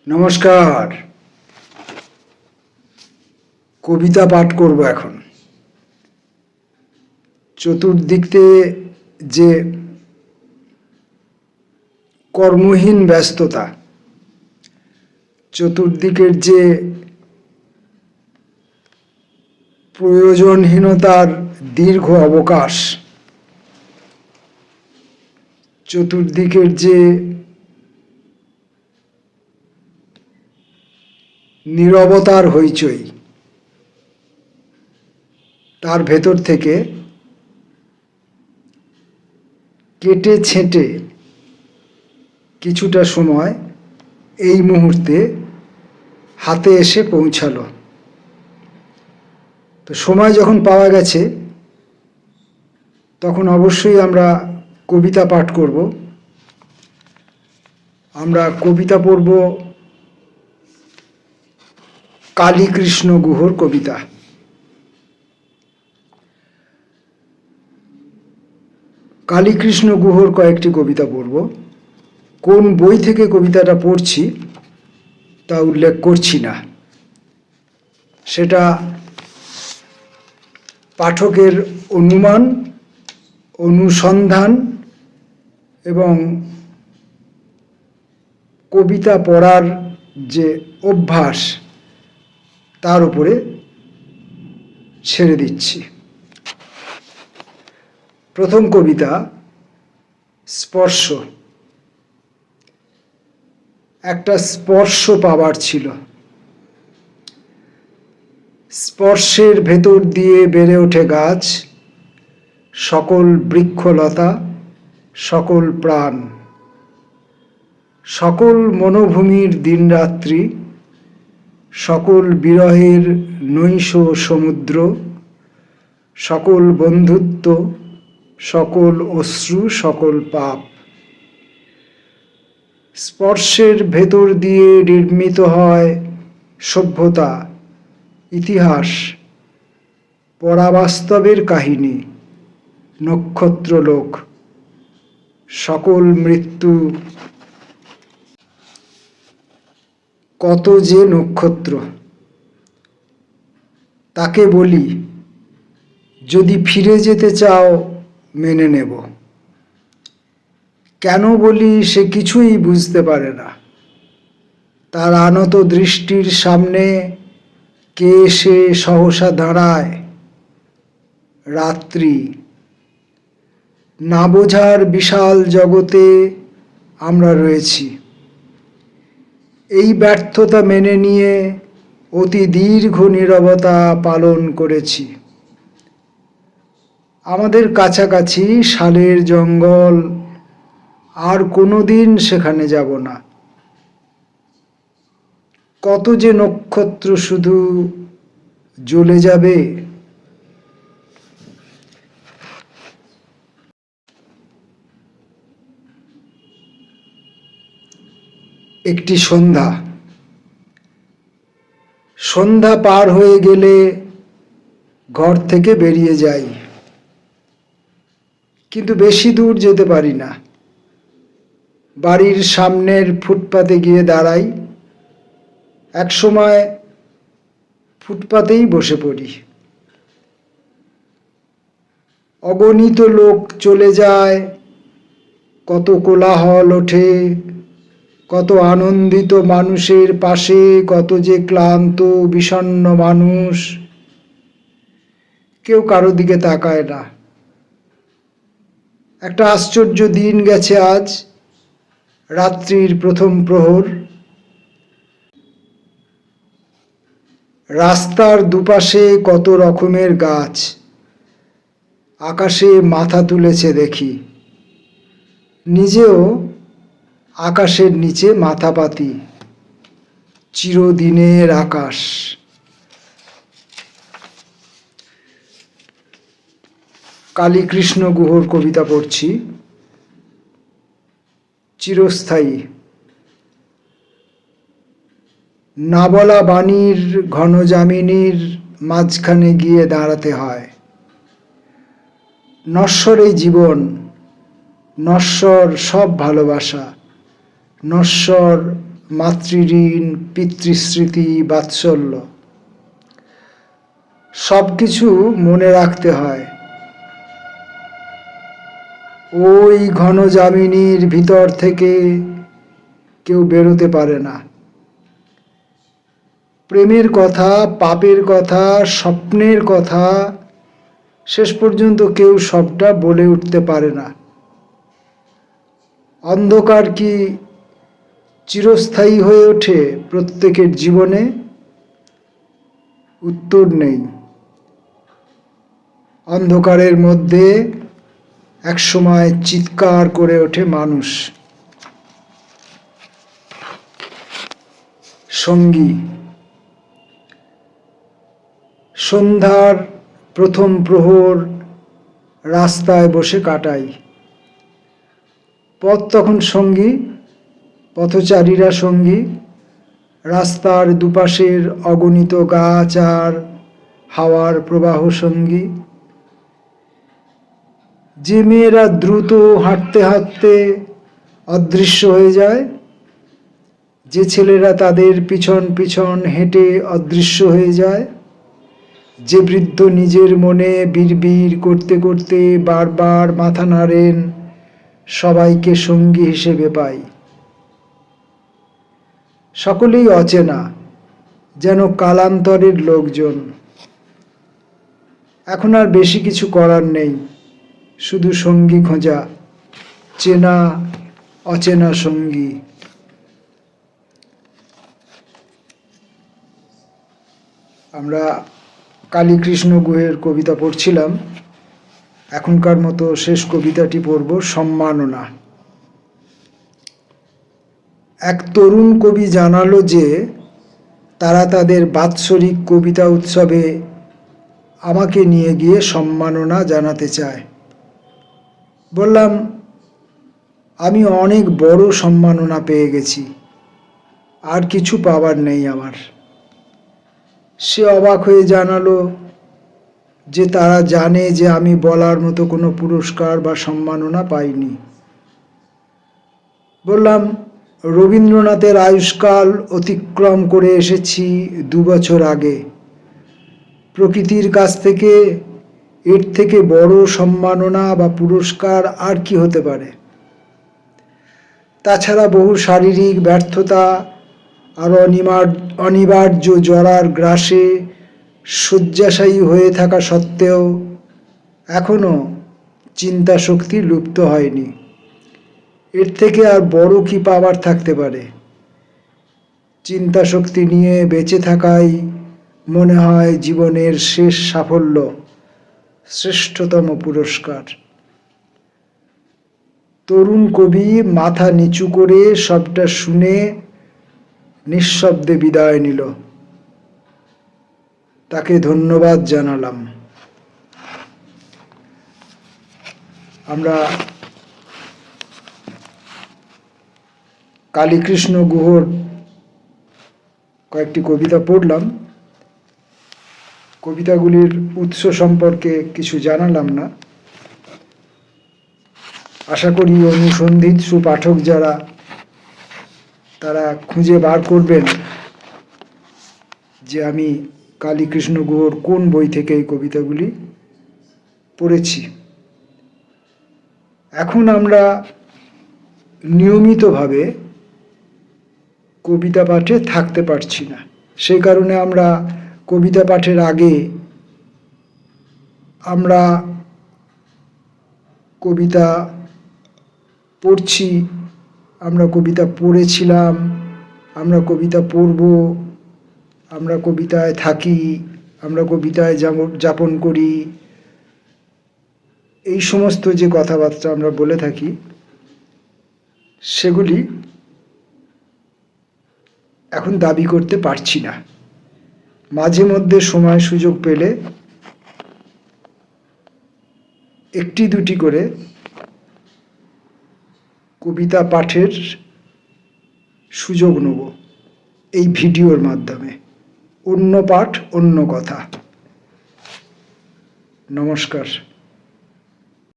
নমস্কার। কবিতা পাঠ করব এখন। চতুর্দিকে যে কর্মহীন ব্যস্ততা, চতুর্দিকের যে প্রয়োজনহীনতার দীর্ঘ অবকাশ, চতুর্দিকের যে নীরবতার হইচই, তার ভেতর থেকে কেটে ছেঁটে কিছুটা সময় এই মুহূর্তে হাতে এসে পৌঁছালো। তো সময় যখন পাওয়া গেছে, তখন অবশ্যই আমরা কবিতা পাঠ করব। আমরা কবিতা পড়ব কালীকৃষ্ণ গুহর কবিতা। কালীকৃষ্ণ গুহর কয়েকটি কবিতা পড়ব। কোন বই থেকে কবিতাটা পড়ছি তা উল্লেখ করছি না, সেটা পাঠকের অনুমান, অনুসন্ধান এবং কবিতা পড়ার যে অভ্যাস, তার উপরে ছেড়ে দিচ্ছি। প্রথম কবিতা স্পর্শ। একটা স্পর্শ পাবার ছিল। স্পর্শের ভেতর দিয়ে বেড়ে ওঠে গাছ, সকল বৃক্ষলতা, সকল প্রাণ, সকল মনোভূমির দিনরাত্রি, সকল বিরহের নৈশ সমুদ্র, সকল বন্ধুত্ব, সকল অশ্রু, সকল পাপ। স্পর্শের ভেতর দিয়ে নির্মিত হয় সভ্যতা, ইতিহাস, পরাবাস্তবের কাহিনী, নক্ষত্রলোক, সকল মৃত্যু। কত যে নক্ষত্র, তাকে বলি যদি ফিরে যেতে চাও মেনে নেব। কেন বলি সে কিছুই বুঝতে পারে না। তার আনত দৃষ্টির সামনে কে এসে সহসা দাঁড়ায়। রাত্রি। না বোঝার বিশাল জগতে আমরা রয়েছি। এই ব্যর্থতা মেনে নিয়ে অতি দীর্ঘ নীরবতা পালন করেছি। আমাদের কাছাকাছি শালের জঙ্গল, আর কোনোদিন সেখানে যাব না। কত যে নক্ষত্র শুধু জ্বলে যাবে। একটি সন্ধ্যা। সন্ধ্যা পার হয়ে গেলে ঘর থেকে বেরিয়ে যাই, কিন্তু বেশি দূর যেতে পারি না। বাড়ির সামনের ফুটপাতে গিয়ে দাঁড়াই। একসময় ফুটপাতেই বসে পড়ি। অগণিত লোক চলে যায়, কত কোলাহল ওঠে, কত আনন্দিত মানুষের পাশে কত যে ক্লান্ত বিষণ্ণ মানুষ। কেউ কারো দিকে তাকায় না। একটা আশ্চর্য দিন গেছে আজ। রাত্রির প্রথম প্রহর। রাস্তার দুপাশে কত রকমের গাছ। আকাশে মাথা তুলেছে দেখি। নিজেও আকাশের নিচে মাথা পাতি। চিরদিনের আকাশ। কালীকৃষ্ণ গুহর কবিতা পড়ছি, চিরস্থায়ী। না বলা বাণীর ঘন যামিনীর মাঝখানে গিয়ে দাঁড়াতে হয়। নশ্বর এই জীবন, নশ্বর সব ভালোবাসা, নশ্বর মাতৃঋণ, পিতৃস্মৃতি, বাৎসল্য সব কিছু মনে রাখতে হয়। ওই ঘন যামিনীর ভিতর থেকে কেউ বেরোতে পারে না। প্রেমের কথা, পাপের কথা, স্বপ্নের কথা শেষ পর্যন্ত কেউ সবটা বলে উঠতে পারে না। অন্ধকার কি চিরস্থায়ী হয়ে ওঠে প্রত্যেকের জীবনে? উত্তর নেই। অন্ধকারের মধ্যে একসময় চিৎকার করে ওঠে মানুষ। সঙ্গী। সন্ধ্যার প্রথম প্রহর রাস্তায় বসে কাটাই। পথ তখন সঙ্গী, পথচারীরা সঙ্গী, রাস্তার দুপাশের অগণিত গাছ আর হাওয়ার প্রবাহ সঙ্গী। যে মেয়েরা দ্রুত হাঁটতে হাঁটতে অদৃশ্য হয়ে যায়, যে ছেলেরা তাদের পিছন পিছন হেঁটে অদৃশ্য হয়ে যায়, যে বৃদ্ধ নিজের মনে বিড়বিড় করতে করতে বারবার মাথা নাড়েন, সবাইকে সঙ্গী হিসেবে পাই। সকলেই অচেনা, যেন কালান্তরের লোকজন। এখন আর বেশি কিছু করার নেই, শুধু সঙ্গী খোঁজা, চেনা অচেনা সঙ্গী। আমরা কালীকৃষ্ণ গুহের কবিতা পড়ছিলাম। এখনকার মতো শেষ কবিতাটি পড়ব, সম্মাননা। এক তরুণ কবি জানালো যে তারা তাদের বাৎসরিক কবিতা উৎসবে আমাকে নিয়ে গিয়ে সম্মাননা জানাতে চায়। বললাম, আমি অনেক বড় সম্মাননা পেয়ে গেছি, আর কিছু পাবার নেই আমার। সে অবাক হয়ে জানালো যে তারা জানে যে আমি বলার মতো কোনো পুরস্কার বা সম্মাননা পাইনি। বললাম, রবীন্দ্রনাথের আয়ুষ্কাল অতিক্রম করে এসেছি 2 বছর আগে। প্রকৃতির কাছ থেকে এর থেকে বড় সম্মাননা বা পুরস্কার আর কি হতে পারে? তাছাড়া বহু শারীরিক ব্যর্থতা আর অনিবার্য জরার গ্রাসে শয্যাশায়ী হয়ে থাকা সত্ত্বেও এখনো চিন্তা শক্তি লুপ্ত হয়নি। এর থেকে আর বড় কি পাবার থাকতে পারে? চিন্তা শক্তি নিয়ে বেঁচে থাকাই মনে হয় জীবনের শেষ সাফল্য, শ্রেষ্ঠতম পুরস্কার। তরুণ কবি মাথা নিচু করে সবটা শুনে নিঃশব্দে বিদায় নিল। তাকে ধন্যবাদ জানালাম। আমরা কালীকৃষ্ণ গুহর কয়েকটি কবিতা পড়লাম। কবিতাগুলির উৎস সম্পর্কে কিছু জানালাম না। আশা করি অনুসন্ধিৎসু পাঠক যারা, তারা খুঁজে বার করবেন যে আমি কালীকৃষ্ণ গুহর কোন বই থেকে এই কবিতাগুলি পড়েছি। এখন আমরা নিয়মিতভাবে কবিতা পাঠে থাকতে পারছি না। সেই কারণে আমরা কবিতা পাঠের আগে আমরা কবিতা পড়ছি, আমরা কবিতা পড়েছিলাম, আমরা কবিতা পড়ব, আমরা কবিতায় থাকি, আমরা কবিতায় যাপন করি, এই সমস্ত যে কথাবার্তা আমরা বলে থাকি, সেগুলি এখন দাবি করতে পারছি না। মাঝে মধ্যে সময় সুযোগ পেলে একটি দুটি করে কবিতা পাঠের সুযোগ নেব এই ভিডিওর মাধ্যমে। অন্য পাঠ, অন্য কথা। নমস্কার।